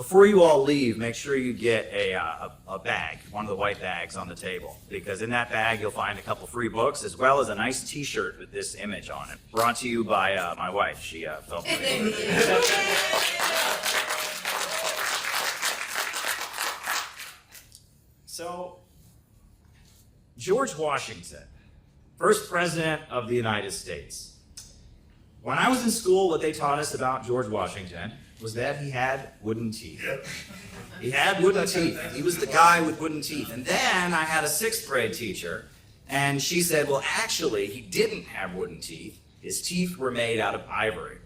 before you all leave, make sure you get a bag, one of the white bags on the table, because in that bag you'll find a couple free books as well as a nice T-shirt with this image on it. Brought to you by my wife. She felt pretty. So, George Washington, first president of the United States. When I was in school, what they taught us about George Washington was that he had wooden teeth. He had wooden teeth. He was the guy with wooden teeth. And then I had a sixth grade teacher, and she said, well, actually, he didn't have wooden teeth. His teeth were made out of ivory.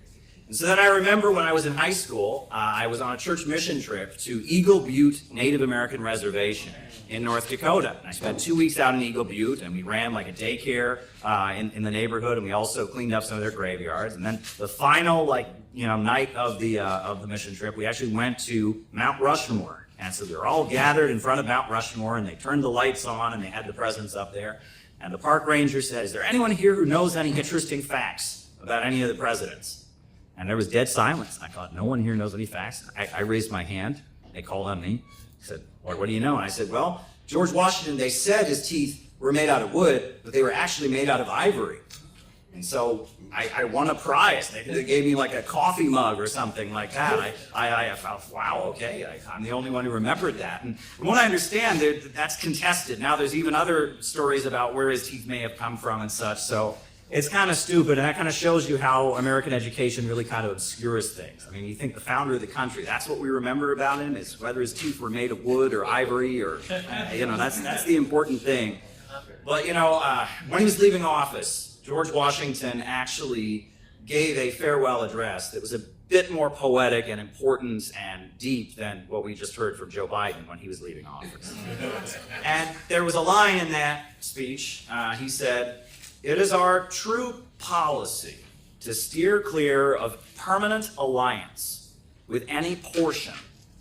And so then I remember when I was in high school, I was on a church mission trip to Eagle Butte Native American Reservation in North Dakota. And I spent 2 weeks out in Eagle Butte, and we ran like a daycare in the neighborhood, and we also cleaned up some of their graveyards. And then the final night of the mission trip, we actually went to Mount Rushmore. And so we were all gathered in front of Mount Rushmore, and they turned the lights on, and they had the presents up there. And the park ranger said, is there anyone here who knows any interesting facts about any of the presidents? And there was dead silence. I thought, no one here knows any facts. I raised my hand. They called on me. I said, what do you know? And I said, well, George Washington, they said his teeth were made out of wood, but they were actually made out of ivory. And so I won a prize. They gave me like a coffee mug or something like that. I thought, wow, okay, I'm the only one who remembered that. And from what I understand, that's contested. Now there's even other stories about where his teeth may have come from and such. So it's kind of stupid, and that kind of shows you how American education really kind of obscures things. I mean, you think the founder of the country, that's what we remember about him, is whether his teeth were made of wood or ivory or, that's the important thing. But, when he was leaving office, George Washington actually gave a farewell address that was a bit more poetic and important and deep than what we just heard from Joe Biden when he was leaving office. And there was a line in that speech. He said, "It is our true policy to steer clear of permanent alliance with any portion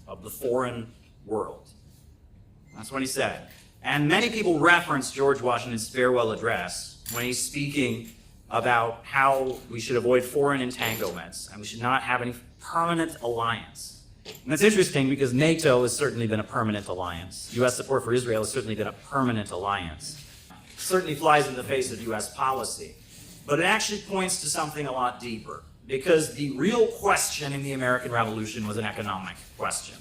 of the foreign world." That's what he said. And many people reference George Washington's farewell address when he's speaking about how we should avoid foreign entanglements and we should not have any permanent alliance. And that's interesting because NATO has certainly been a permanent alliance. U.S. support for Israel has certainly been a permanent alliance. It certainly flies in the face of U.S. policy. But it actually points to something a lot deeper, because the real question in the American Revolution was an economic question.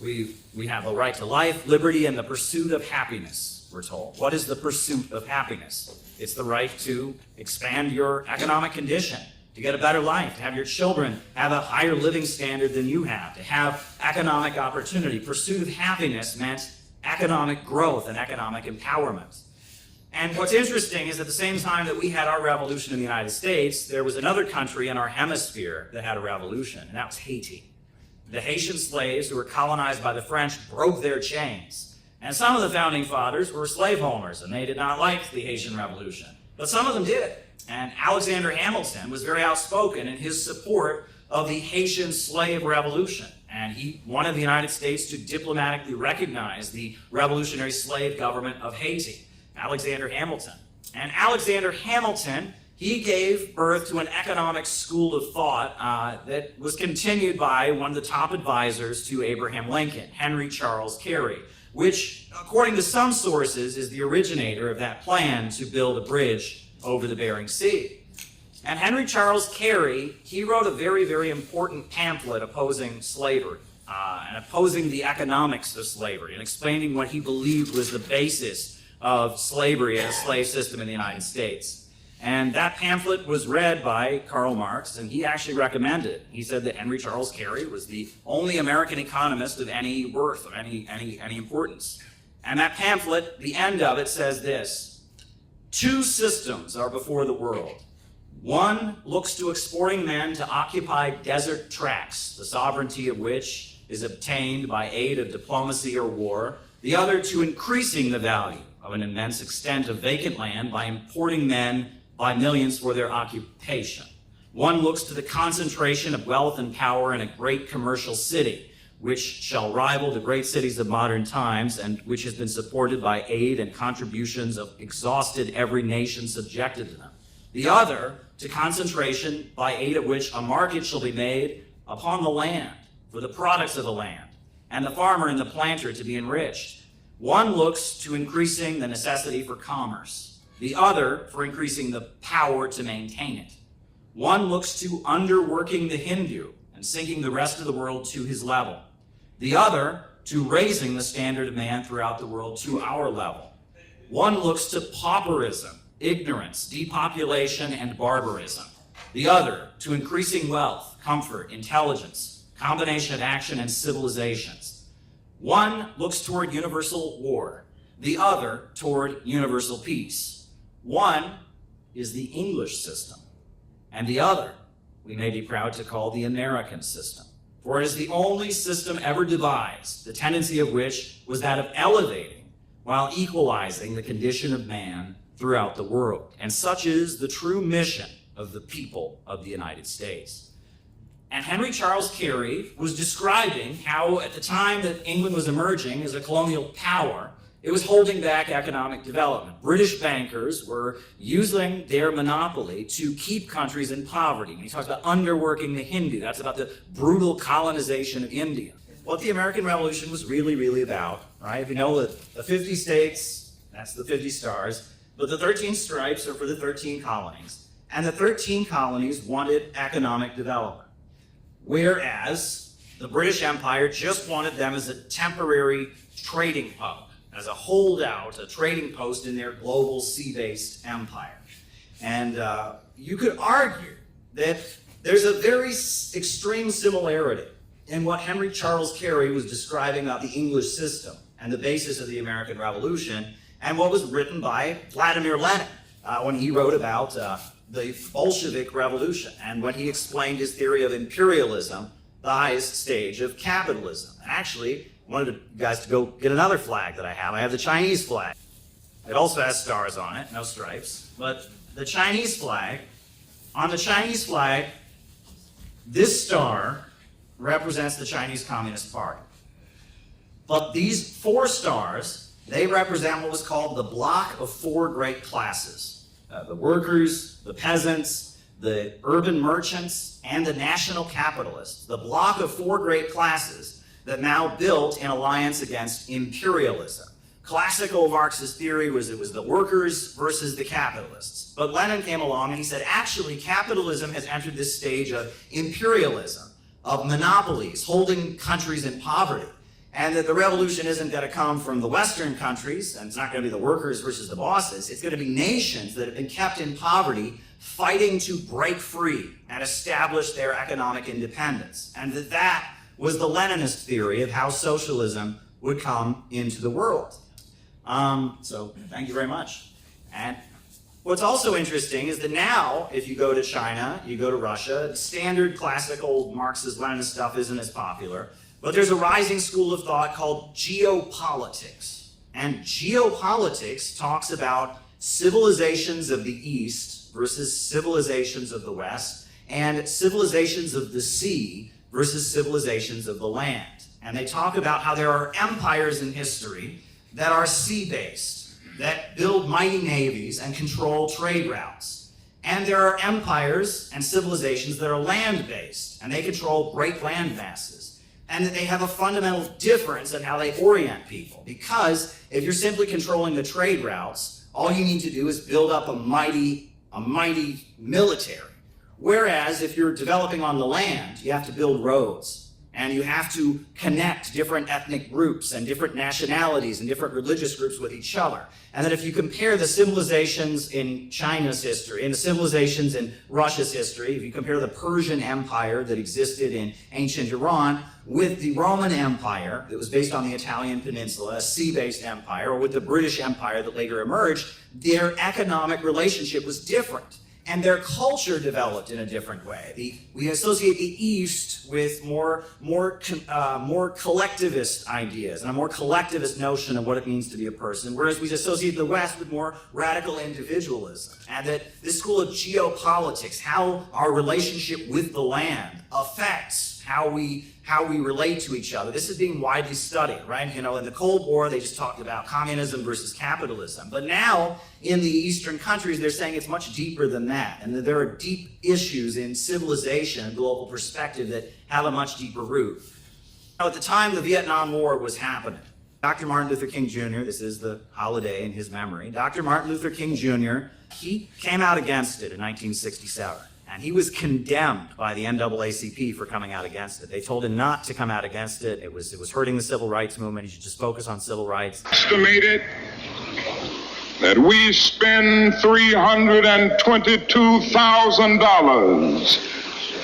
We have a right to life, liberty, and the pursuit of happiness, we're told. What is the pursuit of happiness? It's the right to expand your economic condition, to get a better life, to have your children have a higher living standard than you have, to have economic opportunity. Pursuit of happiness meant economic growth and economic empowerment. And what's interesting is at the same time that we had our revolution in the United States, there was another country in our hemisphere that had a revolution, and that was Haiti. The Haitian slaves who were colonized by the French broke their chains. And some of the founding fathers were slaveholders, and they did not like the Haitian Revolution. But some of them did. And Alexander Hamilton was very outspoken in his support of the Haitian slave revolution. And he wanted the United States to diplomatically recognize the revolutionary slave government of Haiti, Alexander Hamilton. And Alexander Hamilton, he gave birth to an economic school of thought that was continued by one of the top advisors to Abraham Lincoln, Henry Charles Carey, which, according to some sources, is the originator of that plan to build a bridge over the Bering Sea. And Henry Charles Carey, he wrote a very, very important pamphlet opposing slavery and opposing the economics of slavery and explaining what he believed was the basis of slavery and a slave system in the United States. And that pamphlet was read by Karl Marx, and he actually recommended it. He said that Henry Charles Carey was the only American economist of any worth, of any importance. And that pamphlet, the end of it says this: "Two systems are before the world. One looks to exporting men to occupy desert tracts, the sovereignty of which is obtained by aid of diplomacy or war. The other to increasing the value of an immense extent of vacant land by importing men by millions for their occupation. One looks to the concentration of wealth and power in a great commercial city, which shall rival the great cities of modern times and which has been supported by aid and contributions of exhausted every nation subjected to them. The other to concentration by aid of which a market shall be made upon the land for the products of the land, and the farmer and the planter to be enriched. One looks to increasing the necessity for commerce, the other for increasing the power to maintain it. One looks to underworking the Hindu and sinking the rest of the world to his level, the other to raising the standard of man throughout the world to our level. One looks to pauperism, ignorance, depopulation, and barbarism, the other to increasing wealth, comfort, intelligence, combination of action and civilizations. One looks toward universal war, the other toward universal peace. One is the English system, and the other we may be proud to call the American system, for it is the only system ever devised, the tendency of which was that of elevating while equalizing the condition of man throughout the world. And such is the true mission of the people of the United States. And Henry Charles Carey was describing how at the time that England was emerging as a colonial power, it was holding back economic development. British bankers were using their monopoly to keep countries in poverty. And he talks about underworking the Hindu. That's about the brutal colonization of India. What the American Revolution was really about, right? If you know that the 50 states, that's the 50 stars, but the 13 stripes are for the 13 colonies. And the 13 colonies wanted economic development, whereas the British Empire just wanted them as a temporary trading hub, as a holdout, a trading post in their global sea-based empire. And you could argue that there's a very extreme similarity in what Henry Charles Carey was describing about the English system and the basis of the American Revolution and what was written by Vladimir Lenin when he wrote about the Bolshevik Revolution and when he explained his theory of imperialism, the highest stage of capitalism. And actually, I wanted you guys to go get another flag that I have. I have the Chinese flag. It also has stars on it, no stripes. But the Chinese flag, on the Chinese flag, this star represents the Chinese Communist Party. But these 4 stars, they represent what was called the block of 4 great classes. The workers, the peasants, the urban merchants, and the national capitalists. The block of 4 great classes that Mao built in alliance against imperialism. Classical Marxist theory was it was the workers versus the capitalists. But Lenin came along and he said, actually, capitalism has entered this stage of imperialism, of monopolies, holding countries in poverty. And that the revolution isn't going to come from the Western countries, and it's not going to be the workers versus the bosses. It's going to be nations that have been kept in poverty fighting to break free and establish their economic independence. And that was the Leninist theory of how socialism would come into the world. So thank you very much. And what's also interesting is that now, if you go to China, you go to Russia, standard classical Marxist-Leninist stuff isn't as popular. But there's a rising school of thought called geopolitics. And geopolitics talks about civilizations of the East versus civilizations of the West, and civilizations of the sea versus civilizations of the land. And they talk about how there are empires in history that are sea-based, that build mighty navies and control trade routes. And there are empires and civilizations that are land-based, and they control great land masses. And that they have a fundamental difference in how they orient people. Because if you're simply controlling the trade routes, all you need to do is build up a mighty military. Whereas if you're developing on the land, you have to build roads. And you have to connect different ethnic groups and different nationalities and different religious groups with each other. And that if you compare the civilizations in China's history and the civilizations in Russia's history, if you compare the Persian Empire that existed in ancient Iran with the Roman Empire that was based on the Italian peninsula, a sea-based empire, or with the British Empire that later emerged, their economic relationship was different. And their culture developed in a different way. We associate the East with more collectivist ideas and a more collectivist notion of what it means to be a person, whereas we associate the West with more radical individualism. And that this school of geopolitics, how our relationship with the land affects how we relate to each other. This is being widely studied, right? You know, in the Cold War, they just talked about communism versus capitalism. But now, in the Eastern countries, they're saying it's much deeper than that, and that there are deep issues in civilization and global perspective that have a much deeper root. Now, at the time the Vietnam War was happening, Dr. Martin Luther King Jr., this is the holiday in his memory, Dr. Martin Luther King Jr., he came out against it in 1967. And he was condemned by the NAACP for coming out against it. They told him not to come out against it. It was hurting the civil rights movement. He should just focus on civil rights. Estimated that we spend $322,000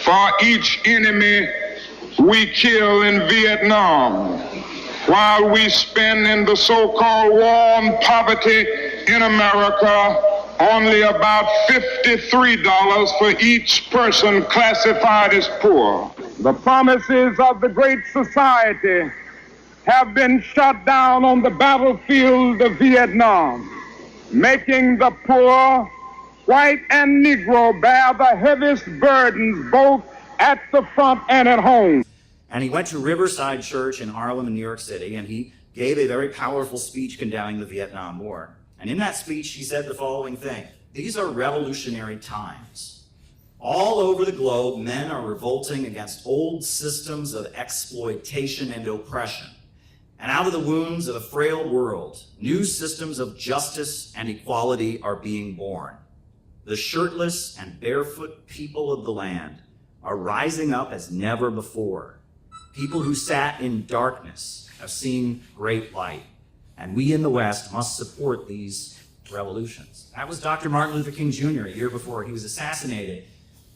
for each enemy we kill in Vietnam, while we spend in the so-called war on poverty in America only about $53 for each person classified as poor. The promises of the Great Society have been shot down on the battlefield of Vietnam, making the poor, white and Negro, bear the heaviest burdens both at the front and at home. And he went to Riverside Church in Harlem in New York City, and he gave a very powerful speech condemning the Vietnam War. And in that speech, he said the following thing: "These are revolutionary times. All over the globe, men are revolting against old systems of exploitation and oppression. And out of the wounds of a frail world, new systems of justice and equality are being born. The shirtless and barefoot people of the land are rising up as never before. People who sat in darkness have seen great light. And we in the West must support these revolutions." That was Dr. Martin Luther King Jr. a year before he was assassinated.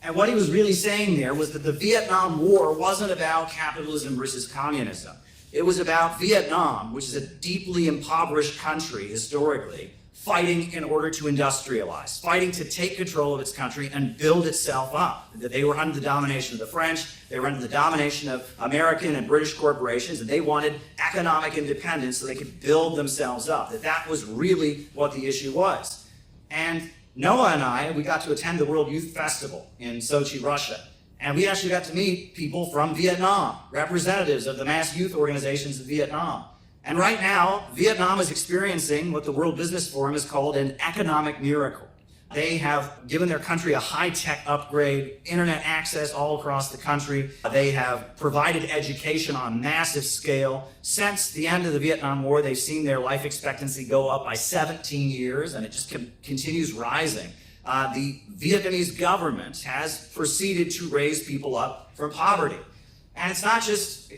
And what he was really saying there was that the Vietnam War wasn't about capitalism versus communism. It was about Vietnam, which is a deeply impoverished country historically, fighting in order to industrialize, fighting to take control of its country and build itself up. That they were under the domination of the French, they were under the domination of American and British corporations, and they wanted economic independence so they could build themselves up. That was really what the issue was. And Noah and I, we got to attend the World Youth Festival in Sochi, Russia. And we actually got to meet people from Vietnam, representatives of the mass youth organizations of Vietnam. And right now, Vietnam is experiencing what the World Business Forum has called an economic miracle. They have given their country a high-tech upgrade, internet access all across the country. They have provided education on a massive scale. Since the end of the Vietnam War, they've seen their life expectancy go up by 17 years, and it just continues rising. The Vietnamese government has proceeded to raise people up from poverty. And it's not just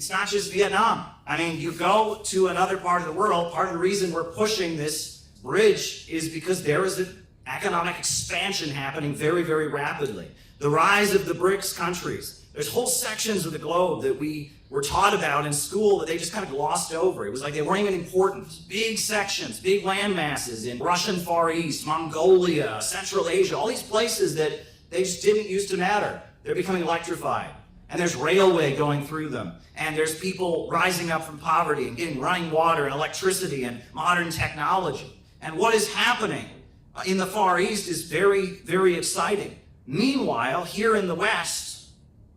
Vietnam. I mean, you go to another part of the world, part of the reason we're pushing this bridge is because there is an economic expansion happening very, very rapidly. The rise of the BRICS countries. There's whole sections of the globe that we were taught about in school that they just kind of glossed over. It was like they weren't even important. Big sections, big land masses in Russian Far East, Mongolia, Central Asia, all these places that they just didn't used to matter. They're becoming electrified. And there's railway going through them. And there's people rising up from poverty and getting running water and electricity and modern technology. And what is happening in the Far East is very, very exciting. Meanwhile, here in the West,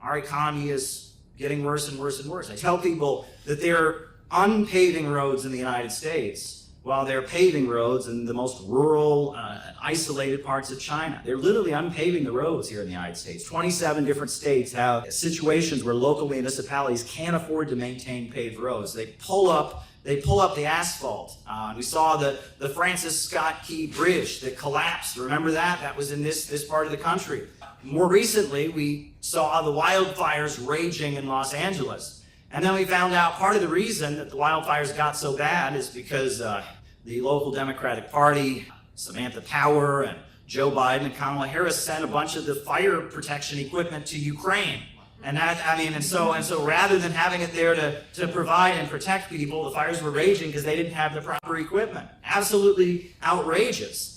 our economy is getting worse and worse and worse. I tell people that they're unpaving roads in the United States while they're paving roads in the most rural, isolated parts of China. They're literally unpaving the roads here in the United States. 27 different states have situations where local municipalities can't afford to maintain paved roads. They pull up the asphalt. We saw the Francis Scott Key Bridge that collapsed. Remember that? That was in this part of the country. More recently, we saw the wildfires raging in Los Angeles. And then we found out part of the reason that the wildfires got so bad is because the local Democratic Party, Samantha Power and Joe Biden and Kamala Harris sent a bunch of the fire protection equipment to Ukraine. And so rather than having it there to provide and protect people, the fires were raging because they didn't have the proper equipment. Absolutely outrageous.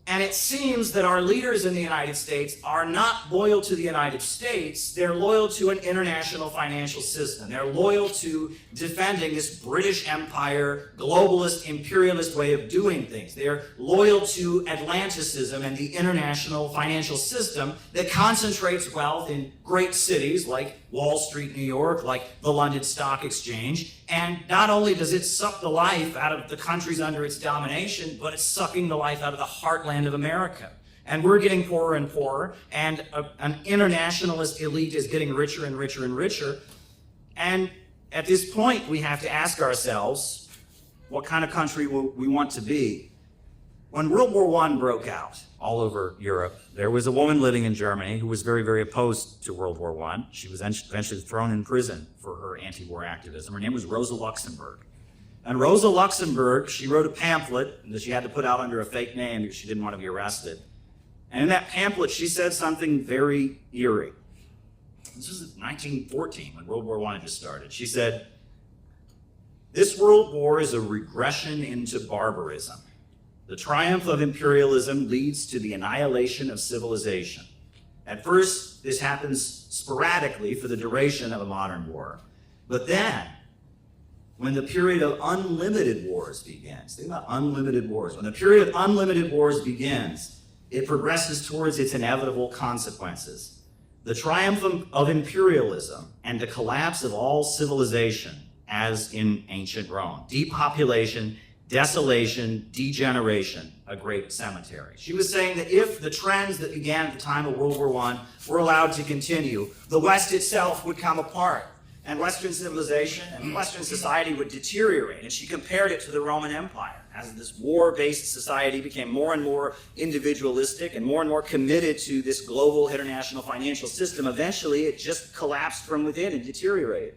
And it seems that our leaders in the United States are not loyal to the United States. They're loyal to an international financial system. They're loyal to defending this British Empire, globalist, imperialist way of doing things. They're loyal to Atlanticism and the international financial system that concentrates wealth in great cities like Wall Street, New York, like the London Stock Exchange. And not only does it suck the life out of the countries under its domination, but it's sucking the life out of the heartland of America. And we're getting poorer and poorer, and an internationalist elite is getting richer and richer and richer. And at this point, we have to ask ourselves what kind of country we want to be. When World War I broke out all over Europe, there was a woman living in Germany who was very, very opposed to World War I. She was eventually thrown in prison for her anti-war activism. Her name was Rosa Luxemburg. And Rosa Luxemburg, she wrote a pamphlet that she had to put out under a fake name because she didn't want to be arrested. And in that pamphlet, she said something very eerie. This was 1914, when World War I had just started. She said, "This world war is a regression into barbarism. The triumph of imperialism leads to the annihilation of civilization. At first, this happens sporadically for the duration of a modern war. But then, when the period of unlimited wars begins," think about unlimited wars. When the period of unlimited wars begins, it progresses towards its inevitable consequences. The triumph of imperialism and the collapse of all civilization, as in ancient Rome. Depopulation, desolation, degeneration, a great cemetery. She was saying that if the trends that began at the time of World War I were allowed to continue, the West itself would come apart, and Western civilization and Western society would deteriorate. And she compared it to the Roman Empire. As this war-based society became more and more individualistic and more committed to this global international financial system, eventually it just collapsed from within and deteriorated.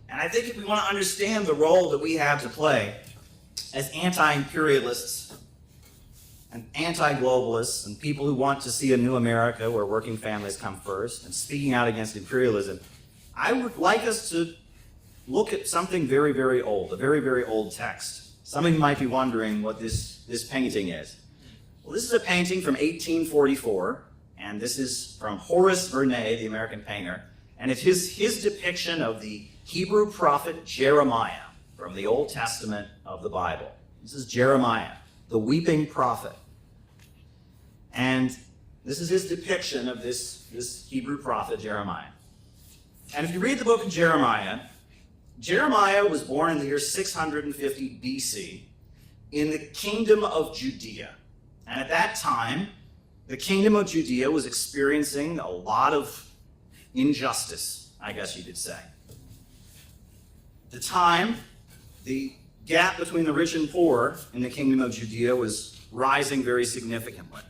And I think if we want to understand the role that we have to play as anti-imperialists and anti-globalists and people who want to see a new America where working families come first and speaking out against imperialism, I would like us to look at something very, very old, a very, very old text. Some of you might be wondering what this painting is. Well, this is a painting from 1844, and this is from Horace Vernet, the American painter, and it's his depiction of the Hebrew prophet Jeremiah from the Old Testament of the Bible. This is Jeremiah, the weeping prophet. And this is his depiction of this Hebrew prophet, Jeremiah. And if you read the book of Jeremiah, Jeremiah was born in the year 650 BC in the kingdom of Judea. And at that time, the kingdom of Judea was experiencing a lot of injustice, I guess you could say. At the time, the gap between the rich and poor in the kingdom of Judea was rising very significantly.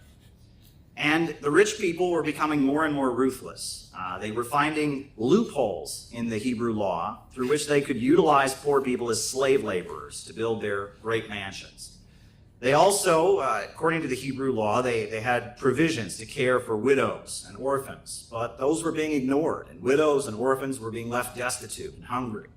And the rich people were becoming more and more ruthless. They were finding loopholes in the Hebrew law through which they could utilize poor people as slave laborers to build their great mansions. They also, according to the Hebrew law, they had provisions to care for widows and orphans, but those were being ignored, and widows and orphans were being left destitute and hungry.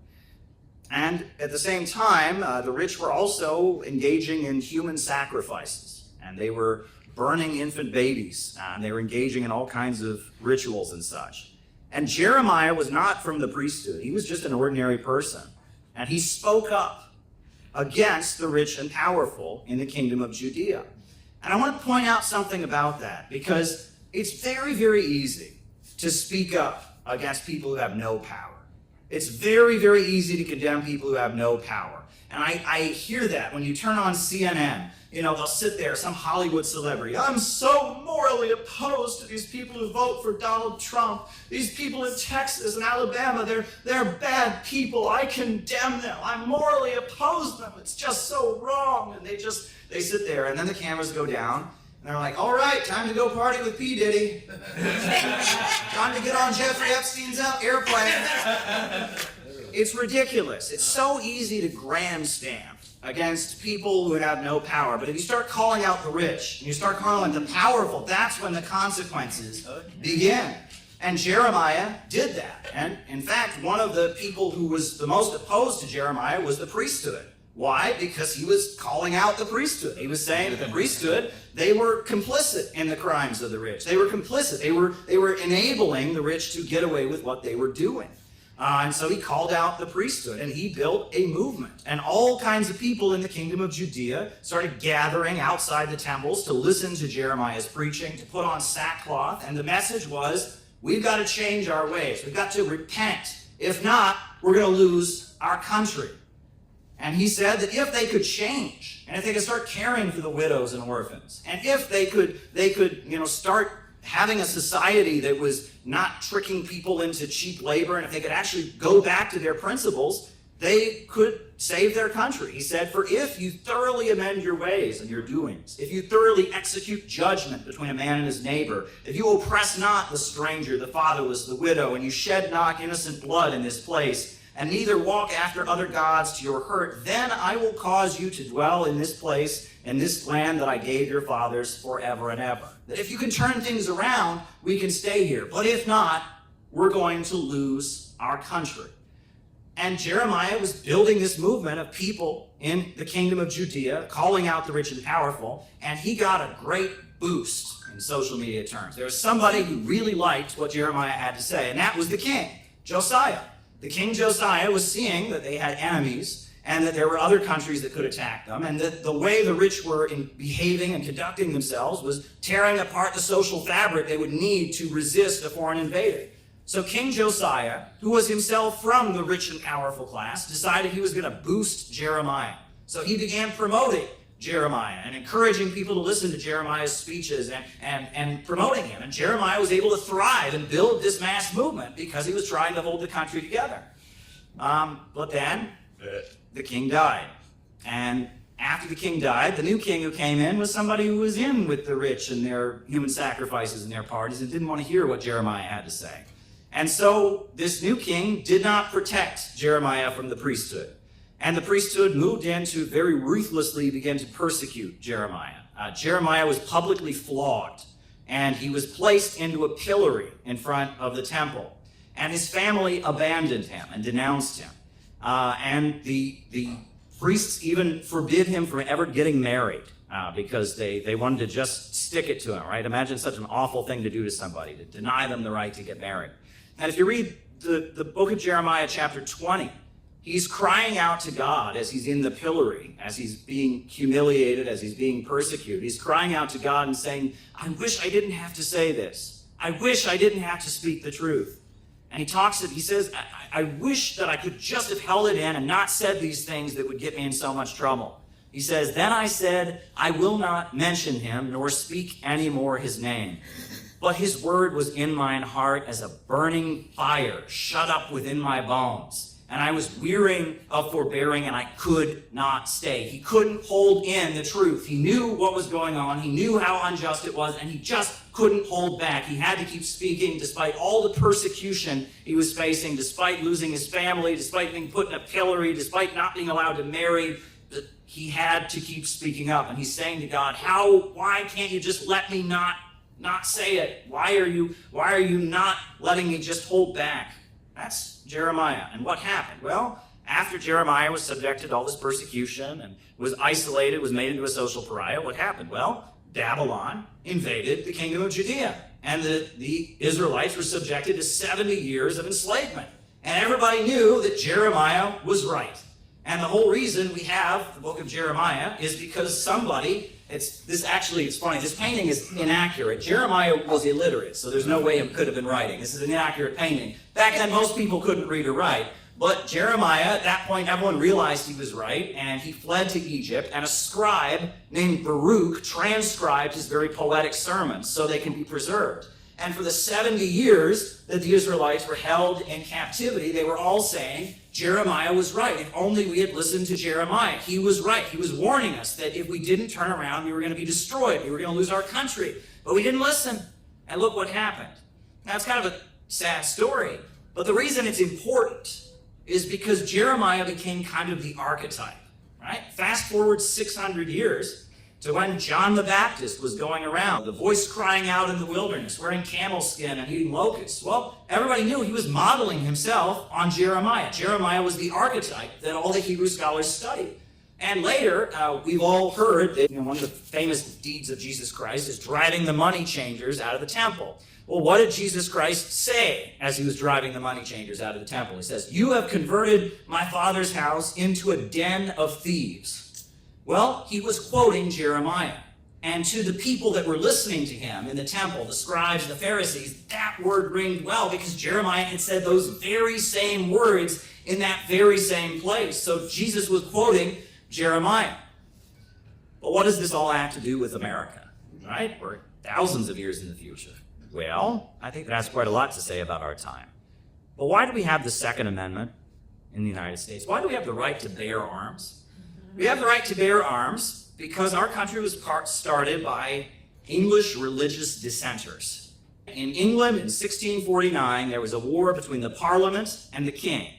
And at the same time, the rich were also engaging in human sacrifices, and they were burning infant babies, and they were engaging in all kinds of rituals and such. And Jeremiah was not from the priesthood. He was just an ordinary person. And he spoke up against the rich and powerful in the kingdom of Judea. And I want to point out something about that, because it's very, very easy to speak up against people who have no power. It's very, very easy to condemn people who have no power. And I hear that when you turn on CNN. You know, they'll sit there, some Hollywood celebrity. "I'm so morally opposed to these people who vote for Donald Trump. These people in Texas and Alabama, they're bad people. I condemn them. I morally oppose them. It's just so wrong." And they sit there, and then the cameras go down, and they're like, "All right, time to go party with P. Diddy. Time to get on Jeffrey Epstein's airplane." It's ridiculous. It's so easy to grandstand against people who have no power. But if you start calling out the rich, and you start calling the powerful, that's when the consequences begin. And Jeremiah did that. And in fact, one of the people who was the most opposed to Jeremiah was the priesthood. Why? Because he was calling out the priesthood. He was saying that the priesthood, they were complicit in the crimes of the rich. They were complicit. They were enabling the rich to get away with what they were doing. And so he called out the priesthood, and he built a movement. And all kinds of people in the kingdom of Judea started gathering outside the temples to listen to Jeremiah's preaching, to put on sackcloth. And the message was, we've got to change our ways. We've got to repent. If not, we're going to lose our country. And he said that if they could change, and if they could start caring for the widows and orphans, and if they could start having a society that was not tricking people into cheap labor, and if they could actually go back to their principles, they could save their country. He said, for if you thoroughly amend your ways and your doings, if you thoroughly execute judgment between a man and his neighbor, if you oppress not the stranger, the fatherless, the widow, and you shed not innocent blood in this place, and neither walk after other gods to your hurt, then I will cause you to dwell in this place, in this land that I gave your fathers forever and ever. That if you can turn things around, we can stay here. But if not, we're going to lose our country. And Jeremiah was building this movement of people in the kingdom of Judea, calling out the rich and powerful, and he got a great boost in social media terms. There was somebody who really liked what Jeremiah had to say, and that was the king, Josiah. The king Josiah was seeing that they had enemies and that there were other countries that could attack them, and that the way the rich were in behaving and conducting themselves was tearing apart the social fabric they would need to resist a foreign invader. So King Josiah, who was himself from the rich and powerful class, decided he was going to boost Jeremiah. So he began promoting Jeremiah and encouraging people to listen to Jeremiah's speeches and promoting him. And Jeremiah was able to thrive and build this mass movement because he was trying to hold the country together. But then the king died. And after the king died, the new king who came in was somebody who was in with the rich and their human sacrifices and their parties and didn't want to hear what Jeremiah had to say. And so this new king did not protect Jeremiah from the priesthood. And the priesthood moved in to very ruthlessly begin to persecute Jeremiah. Jeremiah was publicly flogged, and he was placed into a pillory in front of the temple. And his family abandoned him and denounced him. And the priests even forbid him from ever getting married because they wanted to just stick it to him, right? Imagine such an awful thing to do to somebody, to deny them the right to get married. And if you read the book of Jeremiah, chapter 20, he's crying out to God as he's in the pillory, as he's being humiliated, as he's being persecuted. He's crying out to God and saying, I wish I didn't have to say this. I wish I didn't have to speak the truth. And he says, I wish that I could just have held it in and not said these things that would get me in so much trouble. He says, then I said, I will not mention him, nor speak any more his name. But his word was in mine heart as a burning fire shut up within my bones. And I was wearying of forbearing, and I could not stay. He couldn't hold in the truth. He knew what was going on. He knew how unjust it was, and he just couldn't hold back. He had to keep speaking despite all the persecution he was facing, despite losing his family, despite being put in a pillory, despite not being allowed to marry. He had to keep speaking up. And he's saying to God, why can't you just let me not say it? Why are you not letting me just hold back? That's Jeremiah. And what happened? Well, after Jeremiah was subjected to all this persecution and was isolated, was made into a social pariah, what happened? Well, Babylon invaded the kingdom of Judea. And the Israelites were subjected to 70 years of enslavement. And everybody knew that Jeremiah was right. And the whole reason we have the book of Jeremiah is because somebody, it's funny, this painting is inaccurate. Jeremiah was illiterate, so there's no way he could have been writing. This is an inaccurate painting. Back then, most people couldn't read or write. But Jeremiah, at that point, everyone realized he was right, and he fled to Egypt, and a scribe named Baruch transcribed his very poetic sermons so they can be preserved. And for the 70 years that the Israelites were held in captivity, they were all saying, Jeremiah was right. If only we had listened to Jeremiah. He was right. He was warning us that if we didn't turn around, we were going to be destroyed. We were going to lose our country. But we didn't listen. And look what happened. Now, it's kind of a sad story. But the reason it's important is because Jeremiah became kind of the archetype, right? Fast forward 600 years to when John the Baptist was going around, the voice crying out in the wilderness, wearing camel skin and eating locusts. Well, everybody knew he was modeling himself on Jeremiah. Jeremiah was the archetype that all the Hebrew scholars studied. And later, we've all heard that one of the famous deeds of Jesus Christ is driving the money changers out of the temple. Well, what did Jesus Christ say as he was driving the money changers out of the temple? He says, you have converted my Father's house into a den of thieves. Well, he was quoting Jeremiah. And to the people that were listening to him in the temple, the scribes, the Pharisees, that word ringed well because Jeremiah had said those very same words in that very same place. So Jesus was quoting Jeremiah. But what does this all have to do with America? Right? We're thousands of years in the future. Well, I think that has quite a lot to say about our time. But why do we have the Second Amendment in the United States? Why do we have the right to bear arms? We have the right to bear arms because our country was started by English religious dissenters. In England in 1649, there was a war between the Parliament and the King.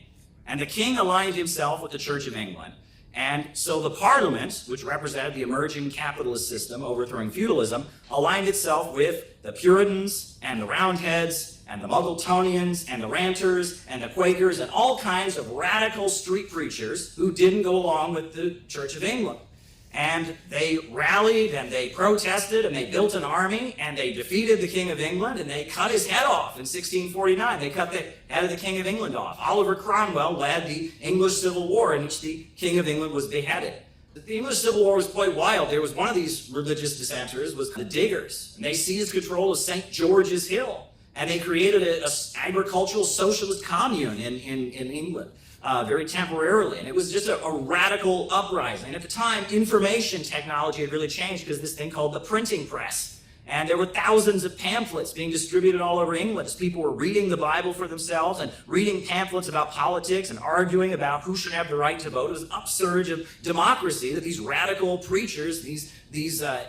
And the King aligned himself with the Church of England. And so the Parliament, which represented the emerging capitalist system overthrowing feudalism, aligned itself with the Puritans and the Roundheads and the Muggletonians and the Ranters and the Quakers and all kinds of radical street preachers who didn't go along with the Church of England. And they rallied and they protested and they built an army and they defeated the King of England and they cut his head off in 1649. They cut the head of the King of England off. Oliver Cromwell led the English Civil War in which the King of England was beheaded. The English Civil War was quite wild. There was one of these religious dissenters was the Diggers, and they seized control of St. George's Hill, and they created an agricultural socialist commune in England. Very temporarily, and it was just a radical uprising. And at the time, information technology had really changed because this thing called the printing press. And there were thousands of pamphlets being distributed all over England as people were reading the Bible for themselves and reading pamphlets about politics and arguing about who should have the right to vote. It was an upsurge of democracy that these radical preachers, these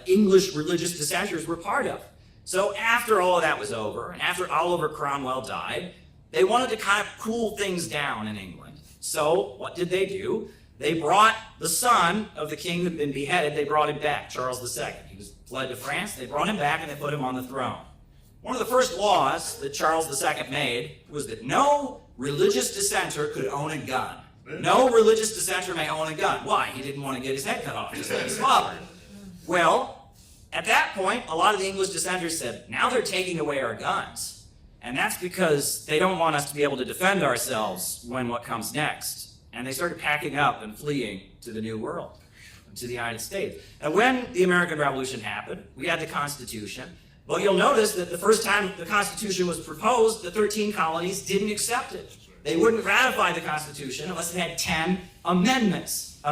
English religious dissenters were part of. So after all of that was over, and after Oliver Cromwell died, they wanted to kind of cool things down in England. So what did they do? They brought the son of the king who had been beheaded, they brought him back, Charles II. He was fled to France. They brought him back and they put him on the throne. One of the first laws that Charles II made was that no religious dissenter could own a gun. No religious dissenter may own a gun. Why? He didn't want to get his head cut off, just like his father. Well, at that point, a lot of the English dissenters said, now they're taking away our guns. And that's because they don't want us to be able to defend ourselves when what comes next. And they started packing up and fleeing to the New World, to the United States. And when the American Revolution happened, we had the Constitution. Well, you'll notice that the first time the Constitution was proposed, the 13 colonies didn't accept it. They wouldn't ratify the Constitution unless it had 10 amendments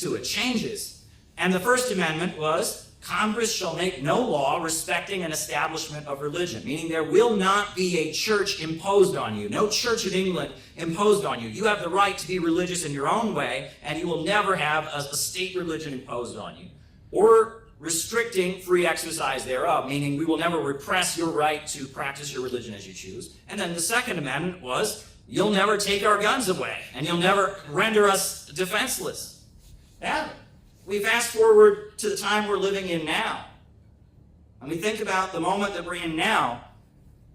to it, changes. And the First Amendment was, Congress shall make no law respecting an establishment of religion, meaning there will not be a church imposed on you, no Church of England imposed on you. You have the right to be religious in your own way, and you will never have a state religion imposed on you. Or restricting free exercise thereof, meaning we will never repress your right to practice your religion as you choose. And then the Second Amendment was, you'll never take our guns away, and you'll never render us defenseless. That we fast forward to the time we're living in now, and we think about the moment that we're in now,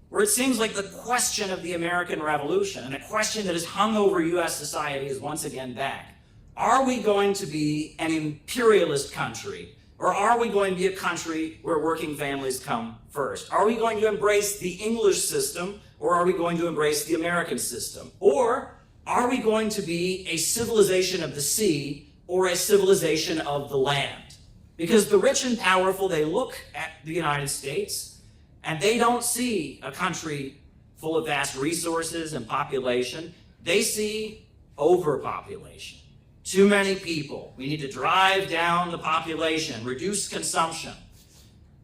where it seems like the question of the American Revolution, and a question that has hung over U.S. society, is once again back. Are we going to be an imperialist country, or are we going to be a country where working families come first? Are we going to embrace the English system, or are we going to embrace the American system? Or are we going to be a civilization of the sea, or a civilization of the land? Because the rich and powerful, they look at the United States and they don't see a country full of vast resources and population. They see overpopulation. Too many people. We need to drive down the population, reduce consumption.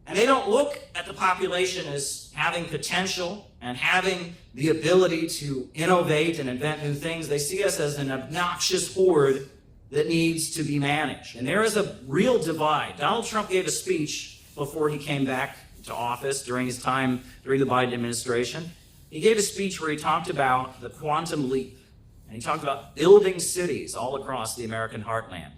And they don't look at the population as having potential and having the ability to innovate and invent new things. They see us as an obnoxious horde that needs to be managed. And there is a real divide. Donald Trump gave a speech before he came back to office during his time during the Biden administration. He gave a speech where he talked about the quantum leap. And he talked about building cities all across the American heartland.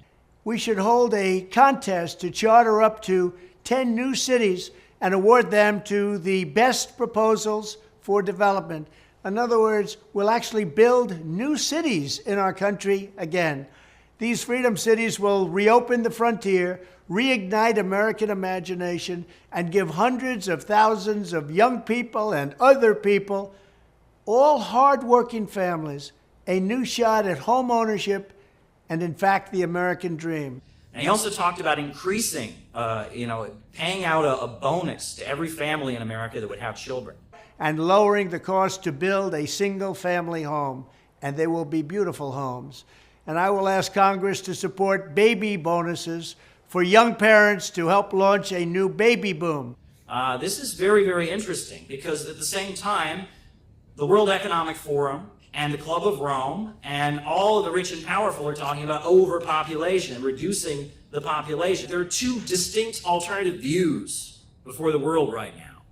We should hold a contest to charter up to 10 new cities and award them to the best proposals for development. In other words, we'll actually build new cities in our country again. These freedom cities will reopen the frontier, reignite American imagination, and give hundreds of thousands of young people and other people, all hard-working families, a new shot at home ownership and, in fact, the American dream. And he also talked about increasing, paying out a bonus to every family in America that would have children. And lowering the cost to build a single-family home. And they will be beautiful homes. And I will ask Congress to support baby bonuses for young parents to help launch a new baby boom. this is very, very interesting because at the same time, the World Economic Forum and the Club of Rome and all of the rich and powerful are talking about overpopulation, reducing the population. There are two distinct alternative views before the world right now.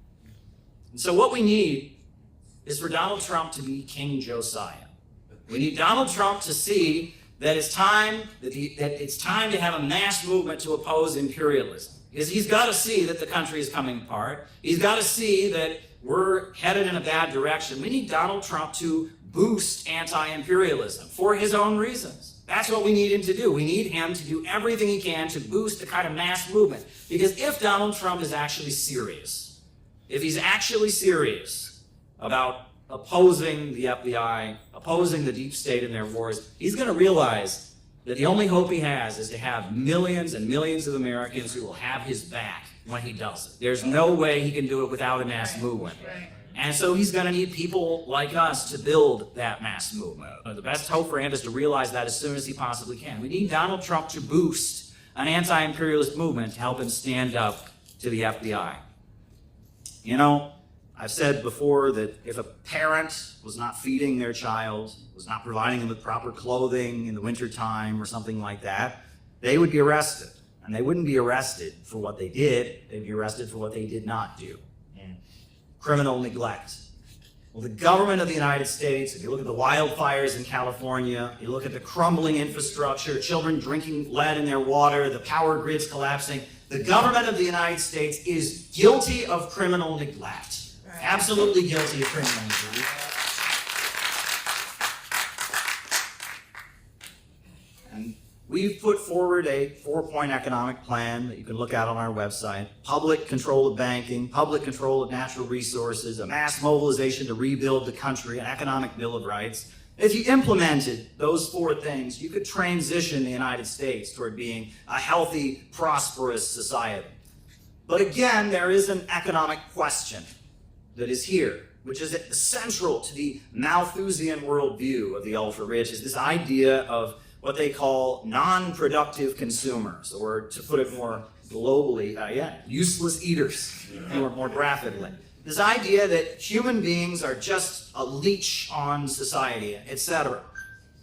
And so what we need is for Donald Trump to be King Josiah. We need Donald Trump to see that it's time to have a mass movement to oppose imperialism. Because he's got to see that the country is coming apart. He's got to see that we're headed in a bad direction. We need Donald Trump to boost anti-imperialism for his own reasons. That's what we need him to do. We need him to do everything he can to boost the kind of mass movement. Because if Donald Trump is actually serious, if he's actually serious about opposing the FBI, opposing the deep state in their wars, he's going to realize that the only hope he has is to have millions and millions of Americans who will have his back when he does it. There's no way he can do it without a mass movement. And so he's going to need people like us to build that mass movement. The best hope for him is to realize that as soon as he possibly can. We need Donald Trump to boost an anti-imperialist movement to help him stand up to the FBI. You know, I've said before that if a parent was not feeding their child, was not providing them with proper clothing in the wintertime or something like that, they would be arrested. And they wouldn't be arrested for what they did, they'd be arrested for what they did not do. Criminal neglect. Well, the government of the United States, if you look at the wildfires in California, you look at the crumbling infrastructure, children drinking lead in their water, the power grids collapsing, the government of the United States is guilty of criminal neglect. Absolutely guilty of criminal neglect. And we've put forward a 4-point economic plan that you can look at on our website. Public control of banking, public control of natural resources, a mass mobilization to rebuild the country, an economic bill of rights. If you implemented those 4 things, you could transition the United States toward being a healthy, prosperous society. But again, there is an economic question that is here, which is central to the Malthusian worldview of the ultra-rich, is this idea of what they call non-productive consumers, or to put it more globally, useless eaters, more rapidly. This idea that human beings are just a leech on society, etc.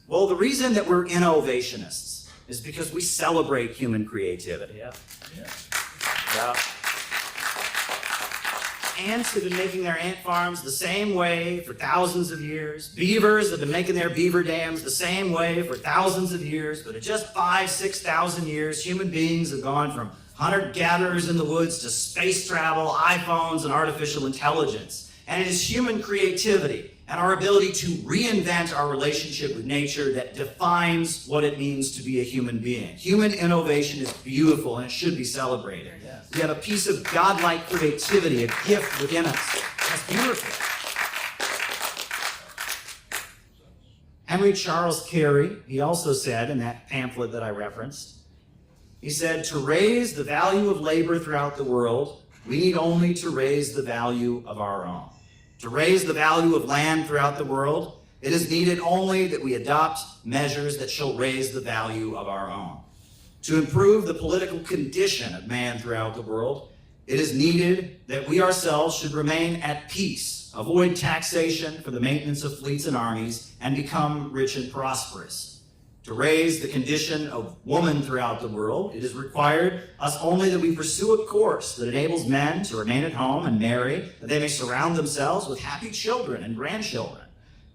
Well, the reason that we're innovationists is because we celebrate human creativity. Ants have been making their ant farms the same way for thousands of years. Beavers have been making their beaver dams the same way for thousands of years. But in just 5,000-6,000 years, human beings have gone from hunter-gatherers in the woods to space travel, iPhones, and artificial intelligence. And it is human creativity and our ability to reinvent our relationship with nature that defines what it means to be a human being. Human innovation is beautiful and it should be celebrated. We have a piece of godlike creativity, a gift within us. That's beautiful. Henry Charles Carey, he also said in that pamphlet that I referenced, he said, to raise the value of labor throughout the world, we need only to raise the value of our own. To raise the value of land throughout the world, it is needed only that we adopt measures that shall raise the value of our own. To improve the political condition of man throughout the world, it is needed that we ourselves should remain at peace, avoid taxation for the maintenance of fleets and armies, and become rich and prosperous. To raise the condition of woman throughout the world, it is required us only that we pursue a course that enables men to remain at home and marry, that they may surround themselves with happy children and grandchildren.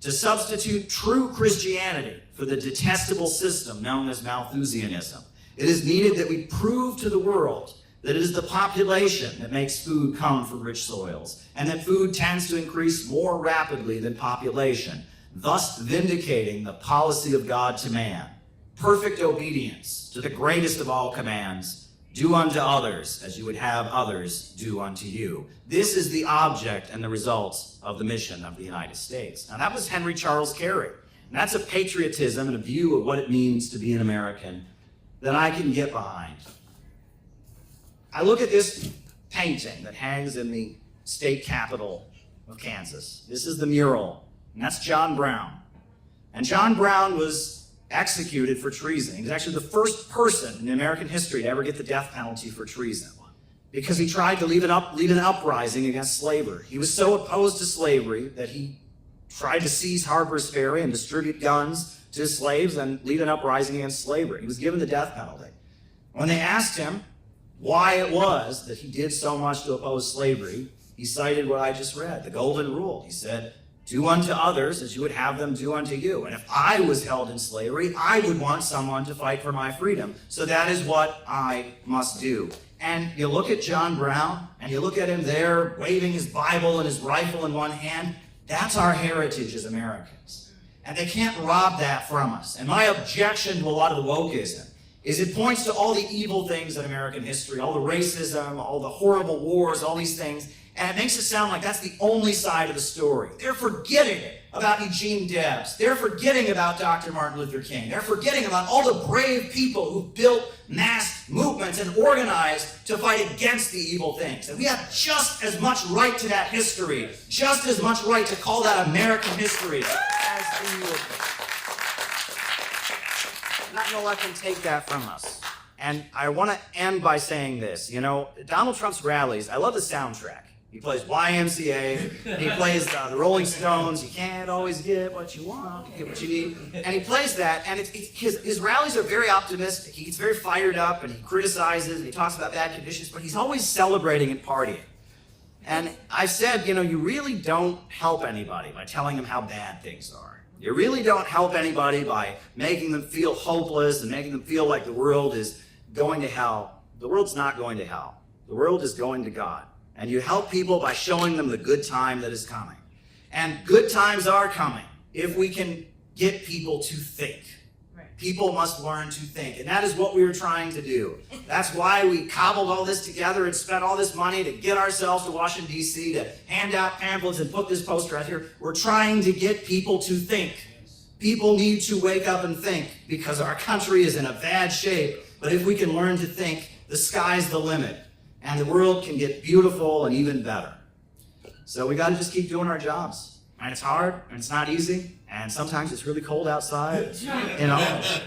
To substitute true Christianity for the detestable system known as Malthusianism, it is needed that we prove to the world that it is the population that makes food come from rich soils, and that food tends to increase more rapidly than population, thus vindicating the policy of God to man. Perfect obedience to the greatest of all commands, do unto others as you would have others do unto you. This is the object and the results of the mission of the United States. Now that was Henry Charles Carey. And that's a patriotism and a view of what it means to be an American that I can get behind. I look at this painting that hangs in the state capitol of Kansas. This is the mural, and that's John Brown. And John Brown was executed for treason. He was actually the first person in American history to ever get the death penalty for treason. because he tried to lead an uprising against slavery. He was so opposed to slavery that he tried to seize Harper's Ferry and distribute guns to his slaves and lead an uprising against slavery. He was given the death penalty. When they asked him why it was that he did so much to oppose slavery, he cited what I just read, the Golden Rule. He said, "Do unto others as you would have them do unto you." And if I was held in slavery, I would want someone to fight for my freedom. So that is what I must do. And you look at John Brown, and you look at him there waving his Bible and his rifle in one hand. That's our heritage as Americans. And they can't rob that from us. And my objection to a lot of the wokeism is it points to all the evil things in American history, all the racism, all the horrible wars, all these things, and it makes it sound like that's the only side of the story. They're forgetting about Eugene Debs. They're forgetting about Dr. Martin Luther King. They're forgetting about all the brave people who built mass movements and organized to fight against the evil things. And we have just as much right to that history, just as much right to call that American history as the European. I'm not going to let them take that from us. And I want to end by saying this. You know, Donald Trump's rallies, I love the soundtrack. He plays YMCA, he plays the Rolling Stones, you can't always get what you want, you get what you need. And he plays that, and his rallies are very optimistic. He gets very fired up, and he criticizes, and he talks about bad conditions, but he's always celebrating and partying. And I said, you know, you really don't help anybody by telling them how bad things are. You really don't help anybody by making them feel hopeless and making them feel like the world is going to hell. The world's not going to hell. The world is going to God. And you help people by showing them the good time that is coming. And good times are coming if we can get people to think. Right. People must learn to think. And that is what we were trying to do. That's why we cobbled all this together and spent all this money to get ourselves to Washington, D.C., to hand out pamphlets and put this poster out here. We're trying to get people to think. People need to wake up and think because our country is in a bad shape. But if we can learn to think, the sky's the limit. And the world can get beautiful and even better. So we got to just keep doing our jobs. And it's hard, and it's not easy, and sometimes it's really cold outside, you know,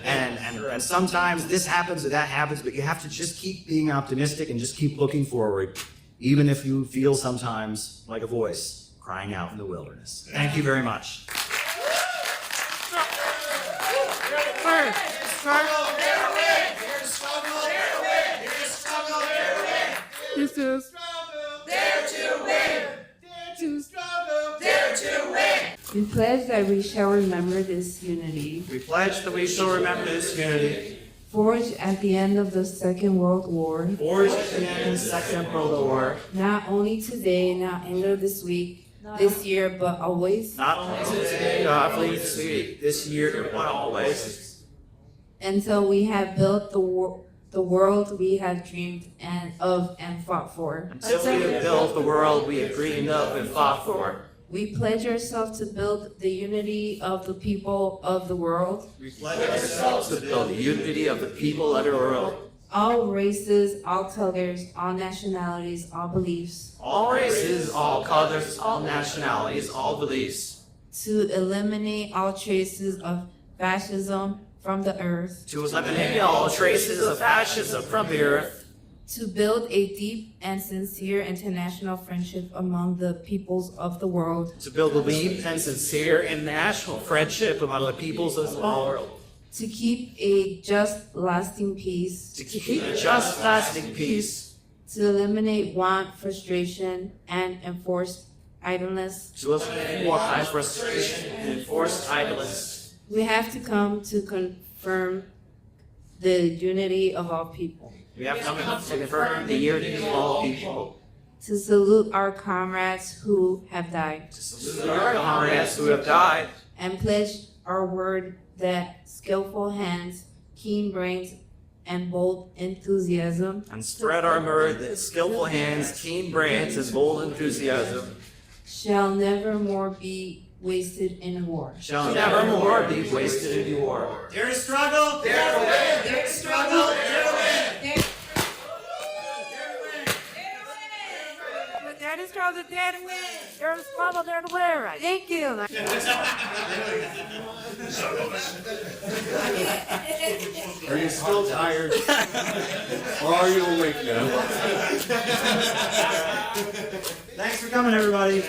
and sometimes this happens or that happens, but you have to just keep being optimistic and just keep looking forward, even if you feel sometimes like a voice crying out in the wilderness. Thank you very much. This is Dare to Win! Dare to struggle! Dare to win! We pledge that we shall remember this unity. We pledge that we shall remember this unity. Forged at the end of the Second World War. Forged at the end of the Second World War. Not only today, not end of this week, this year, but always. Not only today, not only this week, this year, but always. Until we have built the world we have dreamed of and fought for. Until we have built the world we have dreamed of and fought for. We pledge ourselves to build the unity of the people of the world. We pledge ourselves to build the unity of the people of the world. All races, all colors, all nationalities, all beliefs. All races, all colors, all nationalities, all beliefs. To eliminate all traces of fascism from the earth. To eliminate all traces of fascism from the earth. To build a deep and sincere international friendship among the peoples of the world. To build a deep and sincere international friendship among the peoples of the world. To keep a just, lasting peace. To keep a just, lasting peace. To eliminate want, frustration, and enforced idleness. To eliminate want, frustration, and enforced idleness. We have to come to confirm the unity of all people. We have come to confirm the unity of all people. To salute our comrades who have died. To salute our comrades who have died. And pledge our word that skillful hands, keen brains, and bold enthusiasm. And spread our word that skillful hands, keen brains, and bold enthusiasm shall never more be wasted in war. Shall never more be wasted in war. Dare to struggle, dare to win. Dare to struggle, dare to win. Dare to struggle, dare to win. Dare to struggle, dare to win. Right. Thank you. Are you still tired? Or are you awake now? Thanks for coming, everybody.